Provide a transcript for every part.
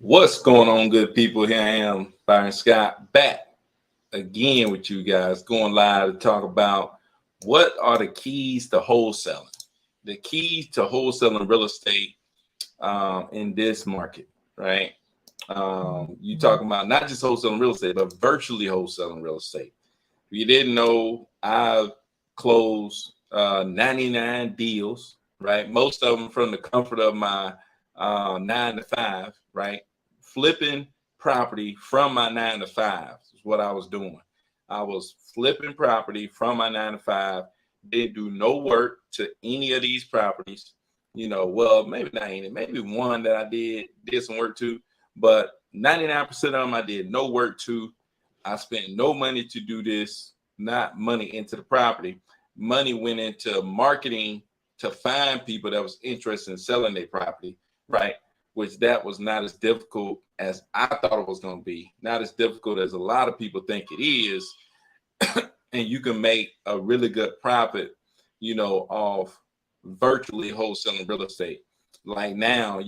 What's going on, good people? Here I am, Byron Scott, back again with you guys, going live to talk about what are the keys to wholesaling. The keys to wholesaling real estate in this market, right? You talking about not just wholesaling real estate, but virtually wholesaling real estate. If you didn't know, I've closed 99 deals, right? Most of them from the comfort of my 9 to 5, right? Flipping property from my 9 to 5 is what I was doing. I was flipping property from my 9 to 5. Didn't do no work to any of these properties. Well, maybe not any, maybe one that I did some work to, but 99% of them I did no work to. I spent no money to do this, not money into the property. Money went into marketing to find people that was interested in selling their property, right? Which that was not as difficult as I thought it was going to be. Not as difficult as a lot of people think it is. And you can make a really good profit, off virtually wholesaling real estate. Like now,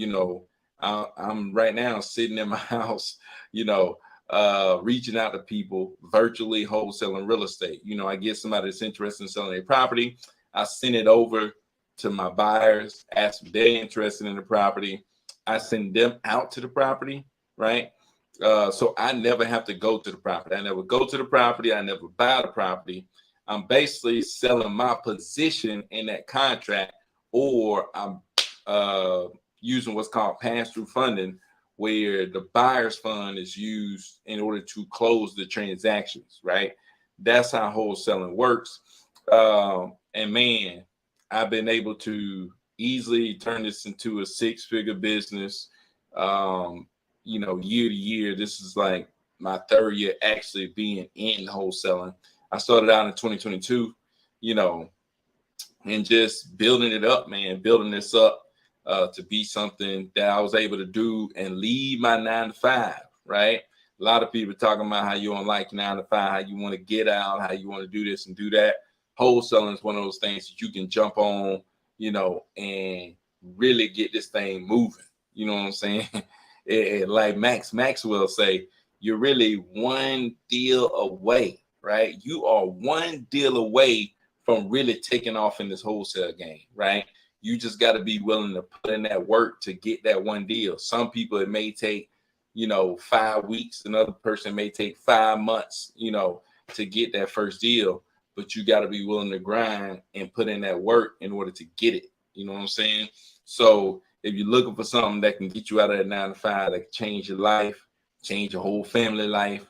I'm right now sitting in my house, reaching out to people, virtually wholesaling real estate. I get somebody that's interested in selling their property. I send it over to my buyers, ask if they're interested in the property. I send them out to the property, right? So I never have to go to the property. I never go to the property. I never buy the property. I'm basically selling my position in that contract, or I'm using what's called pass-through funding, where the buyer's fund is used in order to close the transactions, right? That's how wholesaling works. And man, I've been able to easily turn this into a 6-figure business. Year to year, this is like my 3rd year actually being in wholesaling. I started out in 2022, and just building it up, man, building this up to be something that I was able to do and leave my 9 to 5, right? A lot of people talking about how you don't like 9 to 5, how you want to get out, how you want to do this and do that. Wholesaling is one of those things that you can jump on, and really get this thing moving. You know what I'm saying? Like Maxwell say, you're really one deal away, right? You are one deal away from really taking off in this wholesale game, right? You just got to be willing to put in that work to get that one deal. Some people, it may take, 5 weeks. Another person may take 5 months, to get that first deal. But you got to be willing to grind and put in that work in order to get it. You know what I'm saying? So if you're looking for something that can get you out of that 9 to 5, that can change your life, change your whole family life,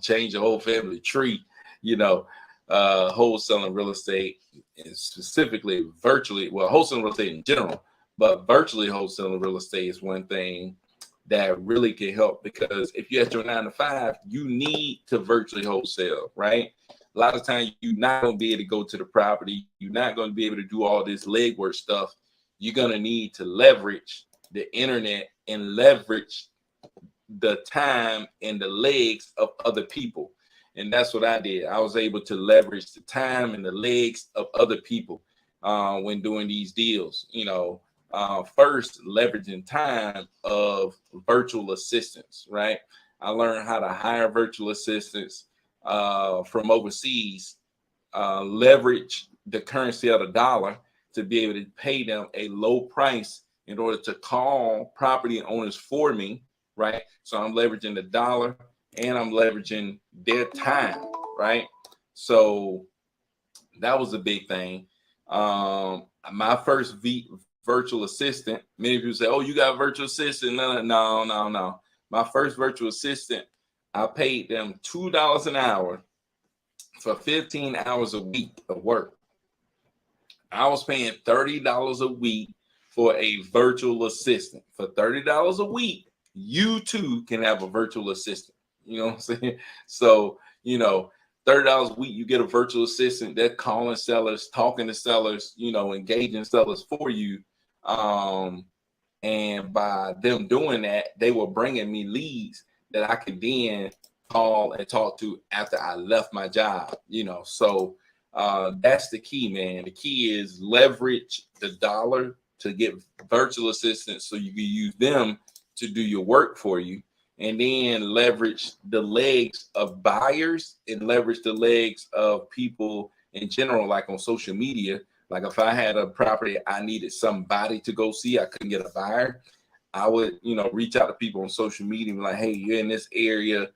change your whole family tree, wholesaling real estate, and specifically virtually, wholesaling real estate in general, but virtually wholesaling real estate is one thing that really can help, because if you're at your 9 to 5, you need to virtually wholesale, right? A lot of times you're not going to be able to go to the property. You're not going to be able to do all this legwork stuff. You're going to need to leverage the internet and leverage the time and the legs of other people. And that's what I did. I was able to leverage the time and the legs of other people when doing these deals. First, leveraging time of virtual assistants, right? I learned how to hire virtual assistants from overseas, leverage the currency of the dollar to be able to pay them a low price in order to call property owners for me, right? So I'm leveraging the dollar and I'm leveraging their time, right? So that was a big thing. My first virtual assistant, many people say, oh, you got a virtual assistant? No. My first virtual assistant, I paid them $2 an hour for 15 hours a week of work. I was paying $30 a week for a virtual assistant. For $30 a week, you too can have a virtual assistant. You know what I'm saying? So, $30 a week, you get a virtual assistant. They're calling sellers, talking to sellers, engaging sellers for you. And by them doing that, they were bringing me leads that I could then call and talk to after I left my job, So that's the key, man. The key is leverage the dollar to get virtual assistants so you can use them to do your work for you, and then leverage the legs of buyers and leverage the legs of people in general, like on social media. Like if I had a property I needed somebody to go see, I couldn't get a buyer, I would, reach out to people on social media and be like, hey, you're in this area,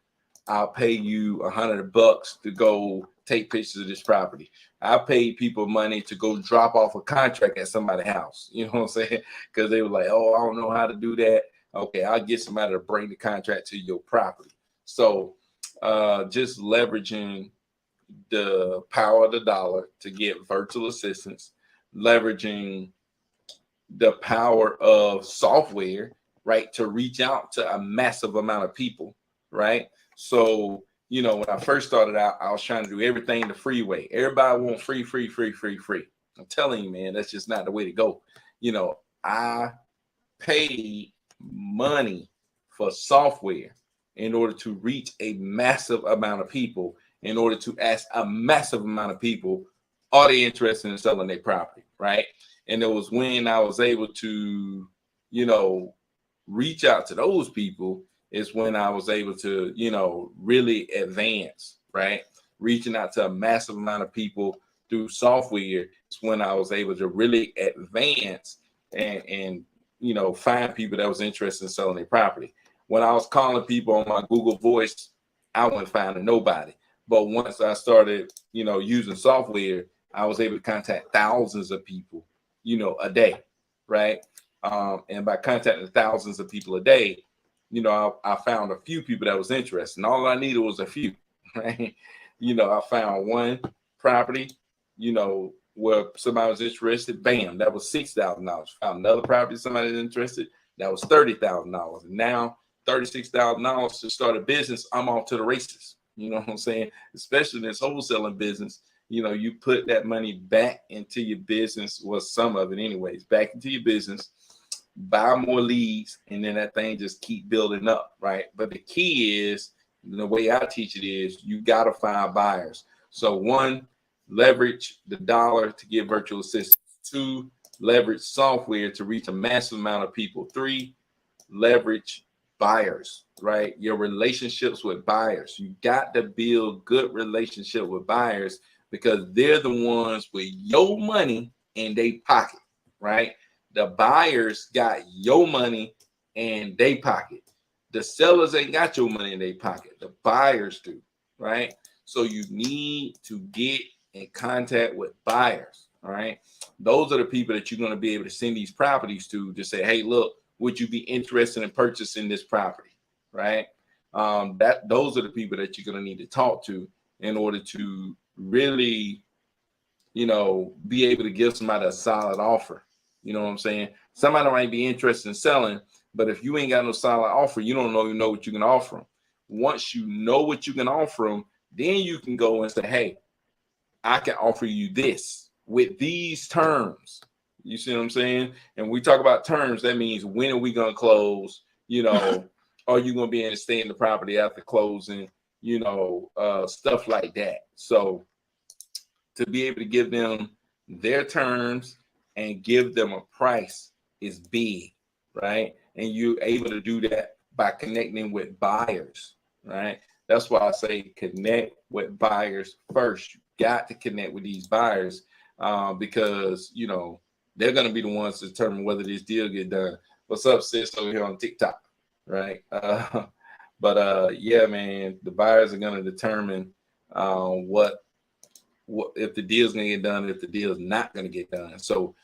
I'll pay you $100 to go take pictures of this property. I paid people money to go drop off a contract at somebody's house. You know what I'm saying? Because they were like, oh, I don't know how to do that. Okay, I'll get somebody to bring the contract to your property. So just leveraging the power of the dollar to get virtual assistants, leveraging the power of software, right, to reach out to a massive amount of people, right? So, when I first started out, I was trying to do everything the free way. Everybody want free. I'm telling you, man, that's just not the way to go. I paid money for software in order to reach a massive amount of people, in order to ask a massive amount of people, are they interested in selling their property, right? And it was when I was able to, reach out to those people is when I was able to, really advance, right? Reaching out to a massive amount of people through software is when I was able to really advance and find people that was interested in selling their property. When I was calling people on my Google Voice, I wasn't finding nobody. But once I started, using software, I was able to contact thousands of people, a day, right? And by contacting thousands of people a day, I found a few people that was interested. And all I needed was a few, right? I found one property, where somebody was interested. Bam, that was $6,000. Found another property, somebody was interested. That was $30,000. And now $36,000 to start a business. I'm off to the races. You know what I'm saying? Especially in this wholesaling business. You put that money back into your business, well, some of it anyways, back into your business, buy more leads, and then that thing just keep building up, right? But the key is, the way I teach it is, you got to find buyers. So one, leverage the dollar to get virtual assistants. Two, leverage software to reach a massive amount of people. Three, leverage buyers, right? Your relationships with buyers. You got to build good relationship with buyers, because they're the ones with your money in their pocket, right? The buyers got your money in their pocket. The sellers ain't got your money in their pocket. The buyers do, right? So you need to get in contact with buyers, all right? Those are the people that you're going to be able to send these properties to say, hey, look, would you be interested in purchasing this property, right? Those are the people that you're going to need to talk to in order to really, be able to give somebody a solid offer. You know what I'm saying? Somebody might be interested in selling, but if you ain't got no solid offer, you don't know what you can offer them. Once you know what you can offer them, then you can go and say, hey, I can offer you this with these terms. You see what I'm saying? And we talk about terms, that means when are we going to close? Are you going to be able to stay in the property after closing? Stuff like that. So to be able to give them their terms and give them a price is big, right? And you're able to do that by connecting with buyers, right? That's why I say connect with buyers first. You got to connect with these buyers because, they're going to be the ones to determine whether this deal get done. What's up, sis, over here on TikTok, right? Yeah, man, the buyers are going to determine what if the deal's going to get done, if the deal is not going to get done. So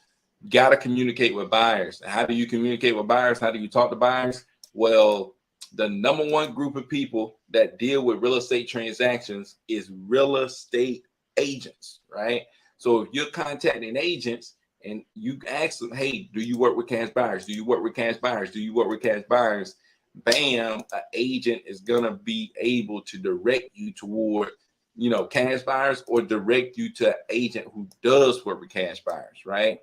got to communicate with buyers. How do you communicate with buyers? How do you talk to buyers? Well, the number one group of people that deal with real estate transactions is real estate agents, right? So if you're contacting agents and you ask them, hey, do you work with cash buyers? Do you work with cash buyers? Do you work with cash buyers? Bam, an agent is going to be able to direct you toward cash buyers, or direct you to an agent who does work with cash buyers, right?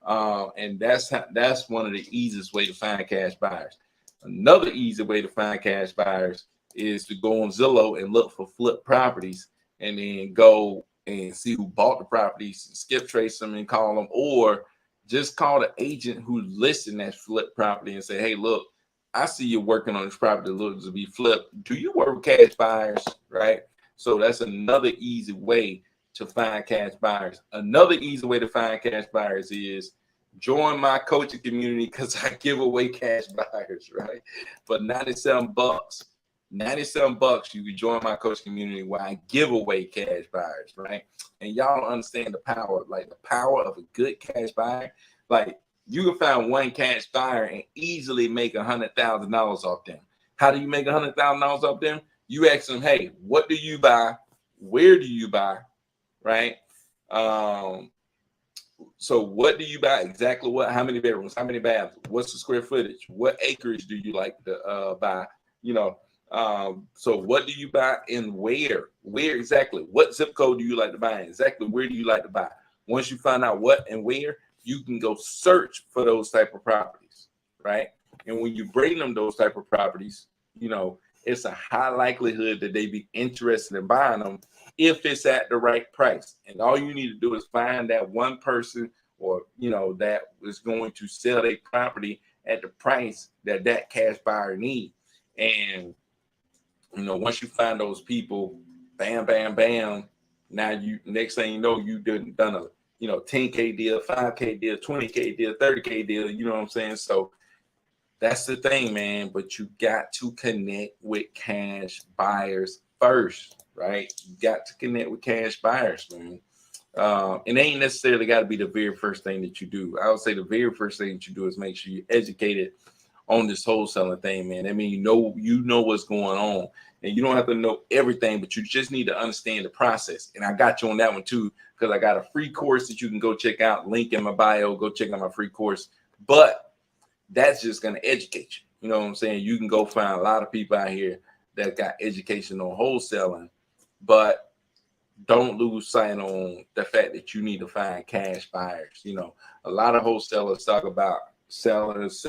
And that's one of the easiest way to find cash buyers. Another easy way to find cash buyers is to go on Zillow and look for flip properties, and then go and see who bought the properties, and skip trace them and call them, or just call the agent who listed that flip property and say, hey, look, I see you working on this property looks to be flipped. Do you work with cash buyers, right? So that's another easy way to find cash buyers. Another easy way to find cash buyers is join my coaching community because I give away cash buyers, right? For 97 bucks. 97 bucks, you can join my coaching community where I give away cash buyers, right? And y'all don't understand the power, like the power of a good cash buyer. Like you can find one cash buyer and easily make $100,000 off them. How do you make $100,000 off them? You ask them, hey, what do you buy? Where do you buy? Right? So what do you buy? Exactly what? How many bedrooms? How many baths? What's the square footage? What acreage do you like to buy? You know, so what do you buy and where? Where exactly? What zip code do you like to buy? Exactly where do you like to buy? Once you find out what and where, you can go search for those type of properties, right? And when you bring them those type of properties, you know, it's a high likelihood that they be interested in buying them if it's at the right price. And all you need to do is find that one person or, you know, that is going to sell a property at the price that that cash buyer needs. And, you know, once you find those people, bam, bam, bam, now you, next thing you know, you done a, you know, 10K deal, 5K deal, 20K deal, 30K deal, you know what I'm saying? So that's the thing, man. But you got to connect with cash buyers first, right? You got to connect with cash buyers, man. It ain't necessarily got to be the very first thing that you do. I would say the very first thing that you do is make sure you're educated on this wholesaling thing, man. I mean, you know what's going on, and you don't have to know everything, but you just need to understand the process. And I got you on that one too, because I got a free course that you can go check out. Link in my bio. Go check out my free course. But that's just going to educate you. You know what I'm saying? You can go find a lot of people out here that got education on wholesaling, but don't lose sight on the fact that you need to find cash buyers. You know, a lot of wholesalers talk about sellers.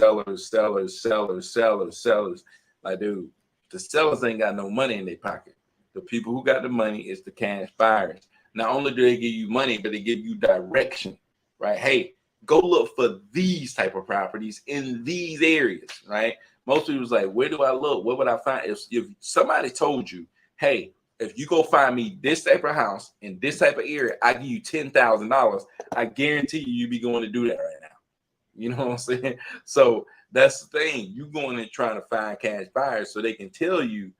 Like, dude, the sellers ain't got no money in their pocket. The people who got the money is the cash buyers. Not only do they give you money, but they give you direction, right? Hey, go look for these type of properties in these areas, right? Most people's like, where do I look? What would I find? If somebody told you, hey, if you go find me this type of house in this type of area, I give you $10,000. I guarantee you, be going to do that right now. You know what I'm saying? So that's the thing. You going and trying to find cash buyers so they can tell you,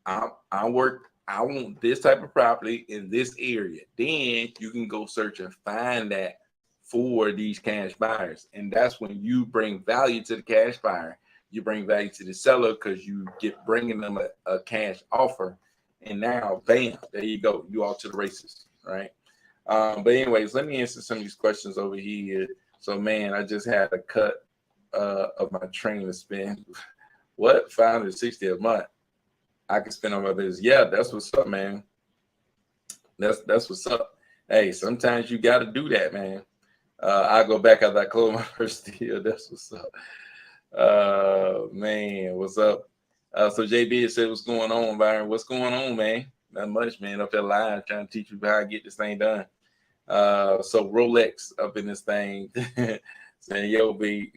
I want this type of property in this area. Then you can go search and find that for these cash buyers. And that's when you bring value to the cash buyer. You bring value to the seller because you get bringing them a cash offer. And now, bam, there you go. You all to the races, right? But anyways, let me answer some of these questions over here. So, man, I just had a cut of my train to spend. What? $560 a month I can spend on my business. Yeah, that's what's up, man. That's what's up. Hey, sometimes you got to do that, man. I'll go back after I close my first deal. That's what's up. Man, what's up? So JB said, what's going on, Byron? What's going on, man? Not much, man. Up there live trying to teach you how to get this thing done. So Rolex up in this thing saying, yo, be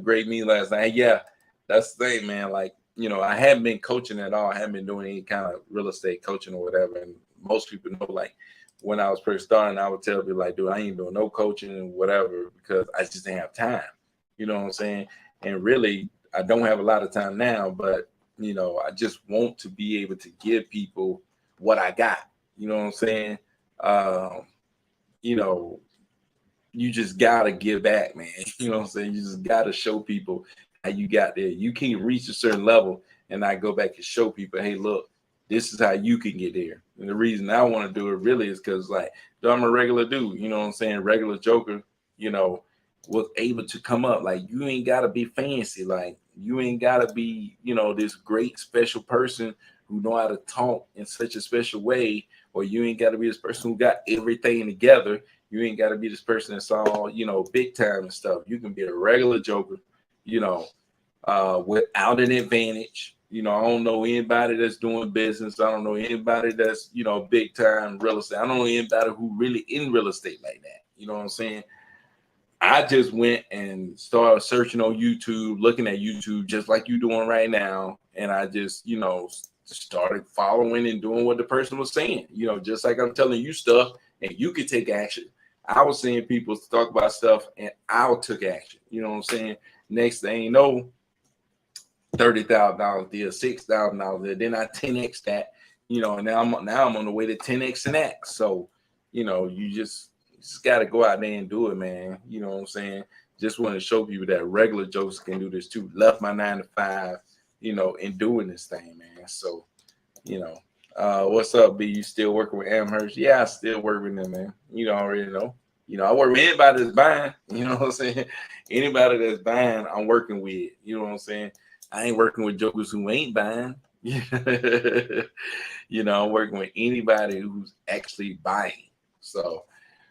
great meeting last night. Yeah, that's the thing, man. Like, you know, I haven't been coaching at all. I haven't been doing any kind of real estate coaching or whatever. And most people know, like, when I was first starting, I would tell people, like, dude, I ain't doing no coaching and whatever because I just didn't have time. You know what I'm saying? And really, I don't have a lot of time now, but, you know, I just want to be able to give people what I got. You know what I'm saying? You know, you just got to give back, man. You know what I'm saying? You just got to show people how you got there. You can't reach a certain level and I go back and show people, hey, look, this is how you can get there. And the reason I want to do it really is because, like, I'm a regular dude, you know what I'm saying? Regular joker, you know, was able to come up. Like, you ain't got to be fancy. Like, you ain't got to be, you know, this great special person who know how to talk in such a special way, or you ain't got to be this person who got everything together. You ain't got to be this person that's all, you know, big time and stuff. You can be a regular joker, you know, without an advantage. You know, I don't know anybody that's doing business. I don't know anybody that's, you know, big time real estate. I don't know anybody who really in real estate like that. You know what I'm saying? I just went and started searching on YouTube, looking at YouTube just like you doing right now. And I just, started following and doing what the person was saying, just like I'm telling you stuff and you can take action. I was seeing people talk about stuff and I took action. You know what I'm saying? Next thing you know, $30,000 deal, $6,000 deal. Then I 10x that, and now I'm on the way to 10x and that. So, you just got to go out there and do it, man. You know what I'm saying? Just want to show people that regular jokes can do this too. Left my 9 to 5, in doing this thing, man. So, what's up, B? You still working with Amherst? Yeah, I still work with them, man. You already know. I work with anybody that's buying. You know what I'm saying? Anybody that's buying, I'm working with. You know what I'm saying? I ain't working with jokers who ain't buying. I'm working with anybody who's actually buying. So,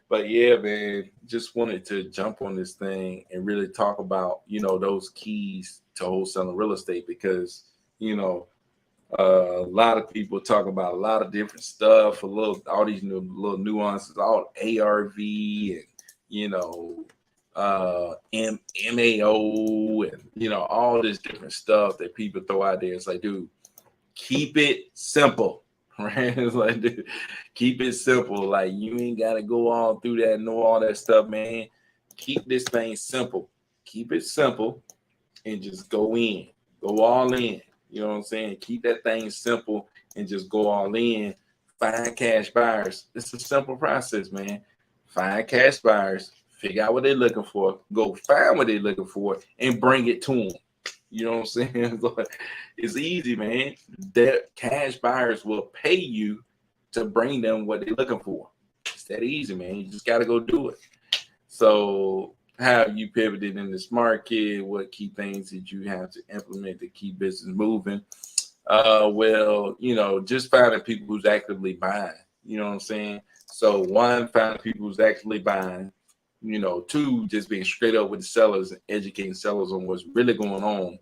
but yeah, man, just wanted to jump on this thing and really talk about, those keys to wholesaling real estate because, a lot of people talk about a lot of different stuff, all these little nuances, all ARV and, MAO and, all this different stuff that people throw out there. It's like, dude, keep it simple, right? It's like, dude, keep it simple. Like, you ain't got to go all through that, know all that stuff, man. Keep this thing simple. Keep it simple and just go all in. You know what I'm saying? Keep that thing simple and just go all in. Find cash buyers. It's a simple process, man. Find cash buyers, figure out what they're looking for, go find what they're looking for, and bring it to them. You know what I'm saying? It's easy, man. That cash buyers will pay you to bring them what they're looking for. It's that easy, man. You just got to go do it. So how have you pivoted in this market? What key things did you have to implement to keep business moving? Well, just finding people who's actively buying. You know what I'm saying? So one, finding people who's actually buying. Two, just being straight up with the sellers and educating sellers on what's really going on.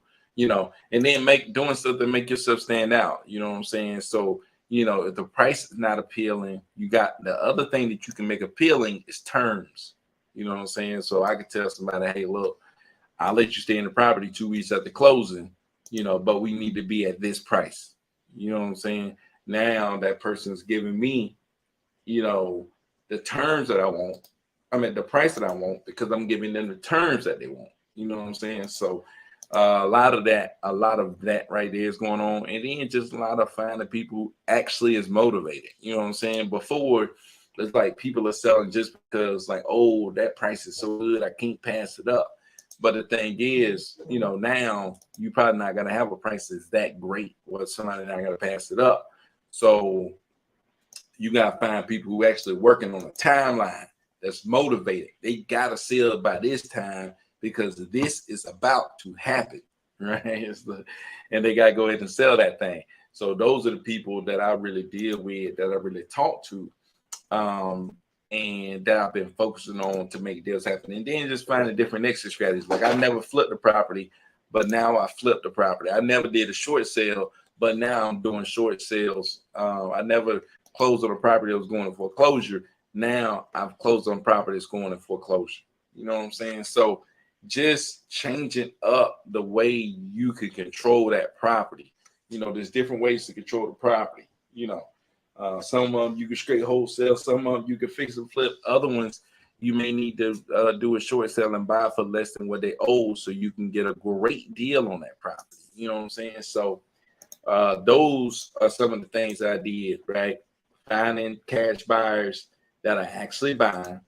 And then doing stuff to make yourself stand out. You know what I'm saying? So, if the price is not appealing, you got the other thing that you can make appealing is terms. You know what I'm saying? So I could tell somebody, hey, look, I'll let you stay in the property 2 weeks at the closing, but we need to be at this price. You know what I'm saying? Now that person's giving me, the terms that I want. I mean, the price that I want because I'm giving them the terms that they want. You know what I'm saying? So a lot of that right there is going on. And then just a lot of finding people who actually is motivated. You know what I'm saying? Before, it's like people are selling just because like, oh, that price is so good, I can't pass it up. But the thing is, now you're probably not going to have a price that's that great or somebody not going to pass it up. So you got to find people who actually working on a timeline that's motivated. They got to sell by this time because this is about to happen, right? And they got to go ahead and sell that thing. So those are the people that I really deal with, that I really talk to. And that I've been focusing on to make deals happen. And then just finding different exit strategies. Like I never flipped the property, but now I flipped the property. I never did a short sale, but now I'm doing short sales. I never closed on a property that was going to foreclosure. Now I've closed on property that's going to foreclosure. You know what I'm saying? So just changing up the way you can control that property. There's different ways to control the property. Some of them you can straight wholesale, some of them you can fix and flip. Other ones you may need to do a short sale and buy for less than what they owe so you can get a great deal on that property. You know what I'm saying? So those are some of the things I did, right? Finding cash buyers that are actually buying,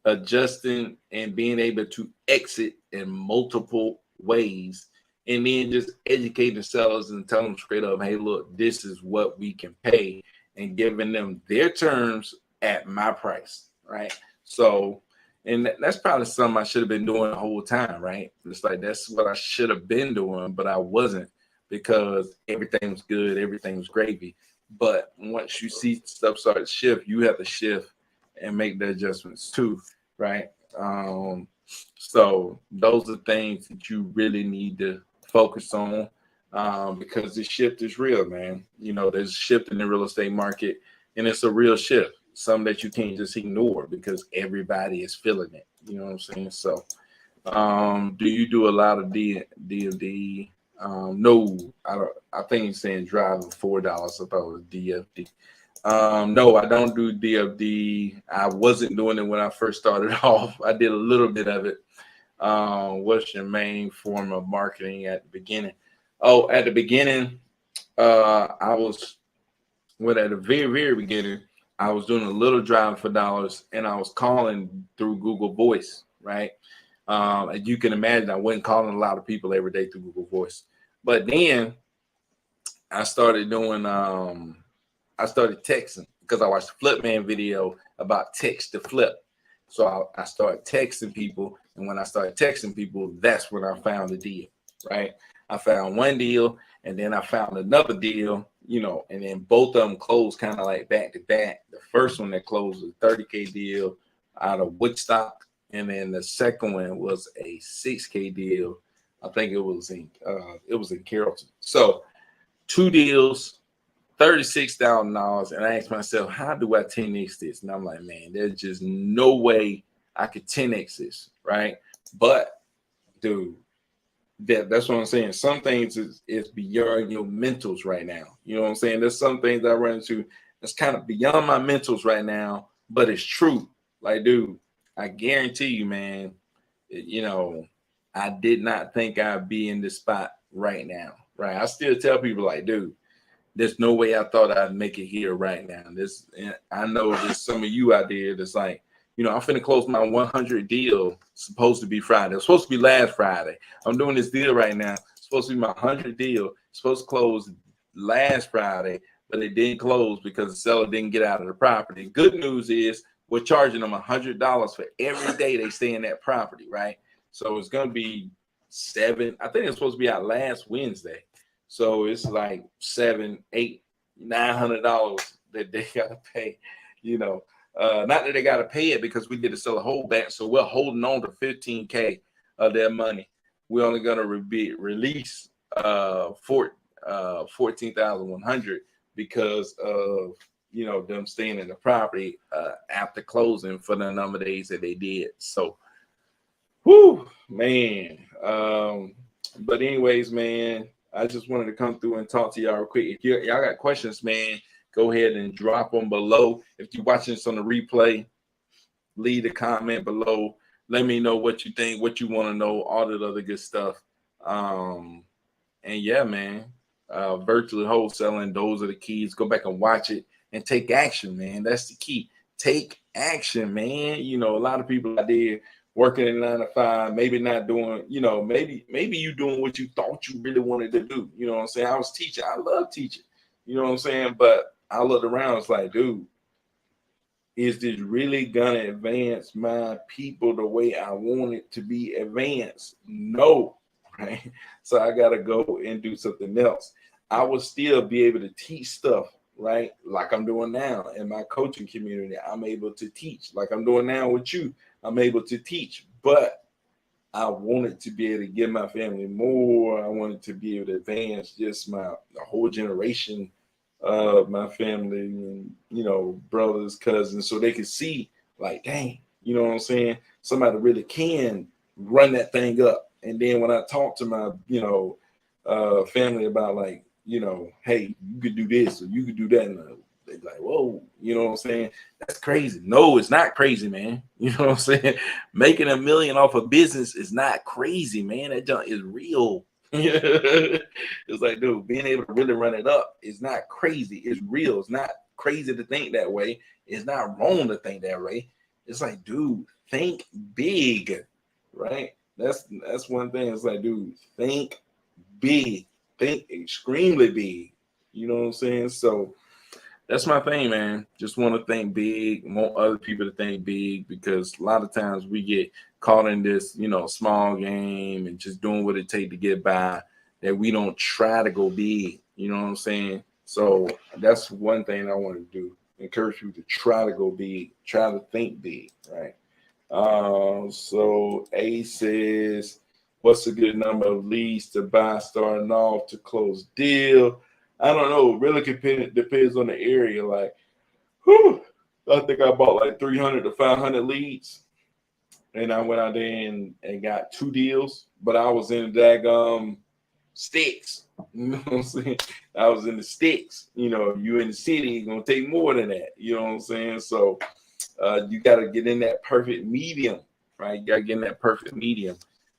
adjusting and being able to exit in multiple ways, and then just educate the sellers and tell them straight up, hey, look, this is what we can pay, and giving them their terms at my price, right? So, and that's probably something I should have been doing the whole time, right? It's like that's what I should have been doing, but I wasn't because everything was good, everything was gravy. But once you see stuff start to shift, you have to shift and make the adjustments too, right? So those are things that you really need to focus on because the shift is real, man. There's a shift in the real estate market, and it's a real shift. some that you can't just ignore because everybody is feeling it. You know what I'm saying? So, do you do a lot of DFD? No, I don't. I think you're saying driving $4. I thought it was DFD. No, I don't do DFD. I wasn't doing it when I first started off. I did a little bit of it. What's your main form of marketing at the beginning? Oh, at the beginning, I was at the very beginning, I was doing a little driving for dollars, and I was calling through Google Voice, right? And you can imagine I wasn't calling a lot of people every day through Google Voice. But then I started doing I started texting because I watched the Flip Man video about text to flip. So I started texting people, and when I started texting people, that's when I found the deal, right? I found one deal, and then I found another deal, and then both of them closed kind of like back to back. The first one that closed was a 30K deal out of Woodstock, and then the second one was a 6K deal. I think it was in Carrollton. So 2 deals, $36,000, and I asked myself, how do I 10x this? And I'm like, man, there's just no way I could 10x this, right? But dude, that's what I'm saying. Some things is beyond your mentals right now. You know what I'm saying? There's some things I run into that's kind of beyond my mentals right now, but it's true. Like, dude, I guarantee you, man, I did not think I'd be in this spot right now, right? I still tell people, like, dude, there's no way I thought I'd make it here right now. I know there's some of you out there that's like, I'm finna close my 100 deal. Supposed to be Friday. It's supposed to be last Friday. I'm doing this deal right now. It's supposed to be my 100 deal. It's supposed to close last Friday, but it didn't close because the seller didn't get out of the property. Good news is we're charging them $100 for every day they stay in that property, right? So it's gonna be I think it's supposed to be out last Wednesday. So it's like $700, $800, $900 that they gotta pay, not that they gotta pay it because we did a seller holdback, so we're holding on to 15K of their money. We're only gonna release 14,100 because of them staying in the property after closing for the number of days that they did. So, whoo, man. But anyways, man, I just wanted to come through and talk to y'all real quick. If y'all got questions, man, go ahead and drop them below. If you're watching this on the replay, leave a comment below. Let me know what you think, what you want to know, all that other good stuff. And yeah, man, virtually wholesaling, those are the keys. Go back and watch it and take action, man. That's the key. Take action, man. A lot of people out there working in 9 to 5, maybe not doing, maybe you doing what you thought you really wanted to do. You know what I'm saying? I was teaching. I love teaching. You know what I'm saying? But I looked around. It's like, dude, is this really gonna advance my people the way I want it to be advanced? No, right? So I gotta go and do something else. I will still be able to teach stuff, right? Like I'm doing now in my coaching community. I'm able to teach, like I'm doing now with you. I'm able to teach, but I wanted to be able to give my family more. I wanted to be able to advance just the whole generation of my family and, brothers, cousins, so they could see like, dang, you know what I'm saying? Somebody really can run that thing up. And then when I talk to my, family about like, hey, you could do this or you could do that. And they're like, whoa, you know what I'm saying? That's crazy. No, it's not crazy, man. You know what I'm saying? Making $1 million off a business is not crazy, man. That junk is real. It's like, dude, being able to really run it up is not crazy. It's real. It's not crazy to think that way. It's not wrong to think that way. It's like, dude, think big, right? That's one thing. It's like, dude, think big. Think extremely big. You know what I'm saying? So that's my thing, man. Just want to think big, want other people to think big, because a lot of times we get caught in this, small game and just doing what it takes to get by, that we don't try to go big. You know what I'm saying? So that's one thing I want to do. Encourage you to try to go big, try to think big, right? So A says, what's a good number of leads to buy starting off to close deal? I don't know. Really depends on the area. Like, whew, I think I bought like 300 to 500 leads, and I went out there and got 2 deals. But I was in the sticks. You know what I'm saying? I was in the sticks. You know, you in the city, it's gonna take more than that. You know what I'm saying? So you got to get in that perfect medium, right? You got to get in that perfect medium.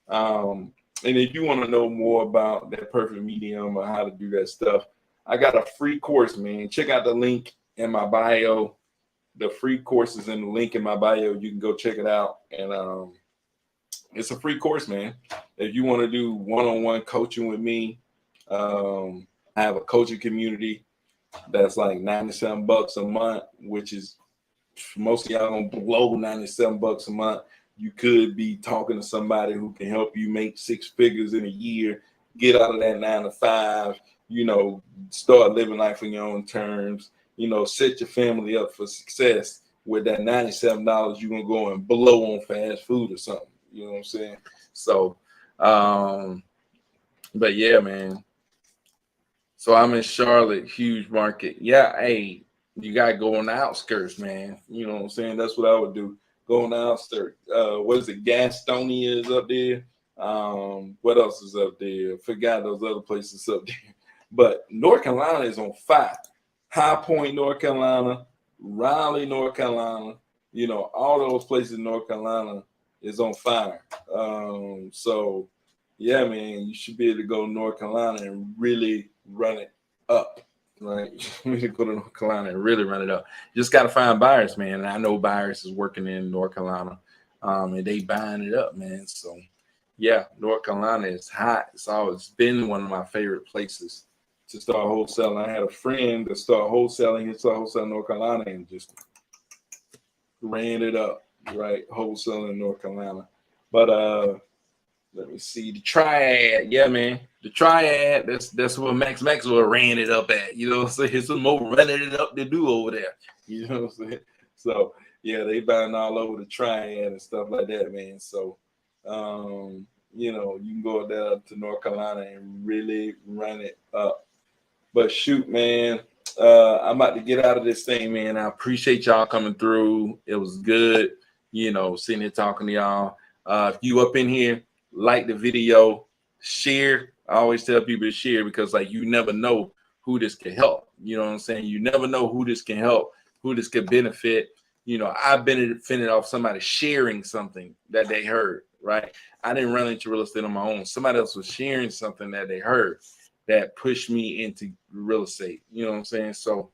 And if you want to know more about that perfect medium or how to do that stuff, I got a free course, man. Check out the link in my bio. The free course is in the link in my bio. You can go check it out. And it's a free course, man. If you want to do one-on-one coaching with me, I have a coaching community that's like $97 a month, which is most of y'all gonna blow $97 a month. You could be talking to somebody who can help you make 6 figures in a year, get out of that 9 to 5, you know, start living life on your own terms, you know, set your family up for success. With that $97, you're gonna go and blow on fast food or something. You know what I'm saying? So, but yeah, man. So I'm in Charlotte, huge market. Yeah, hey, you gotta go on the outskirts, man. You know what I'm saying? That's what I would do. Go on the outskirts. What is it? Gastonia is up there. What else is up there? Forgot those other places up there. But North Carolina is on fire. High Point, North Carolina, Raleigh, North Carolina. You know, all those places in North Carolina is on fire. So yeah, man, you should be able to go to North Carolina and really run it up. Right? You need to go to North Carolina and really run it up. You just got to find buyers, man. And I know buyers is working in North Carolina, and they buying it up, man. So yeah, North Carolina is hot. It's always been one of my favorite places to start wholesaling. I had a friend that started wholesaling. He started wholesaling in North Carolina and just ran it up, right? Wholesaling in North Carolina. But let me see the triad. Yeah, man. The triad, that's what Max Maxwell ran it up at. You know what I'm saying? Some more running it up to do over there. You know what I'm saying? So yeah, they buying all over the triad and stuff like that, man. So you know, you can go down to North Carolina and really run it up. But shoot, man, I'm about to get out of this thing, man. I appreciate y'all coming through. It was good, you know, sitting here talking to y'all. If you up in here, like the video, share. I always tell people to share because, like, you never know who this can help. You know what I'm saying? You never know who this can help, who this could benefit. You know, I've benefited off somebody sharing something that they heard, right? I didn't run into real estate on my own. Somebody else was sharing something that they heard that pushed me into real estate. You know what I'm saying? So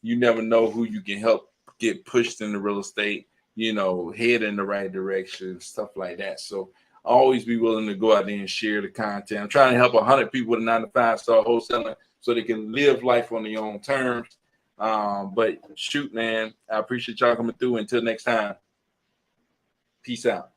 you never know who you can help get pushed into real estate, you know, head in the right direction, stuff like that. So always be willing to go out there and share the content. I'm trying to help 100 people with a 9 to 5 start wholesaling so they can live life on their own terms. But shoot, man, I appreciate y'all coming through. Until next time, peace out.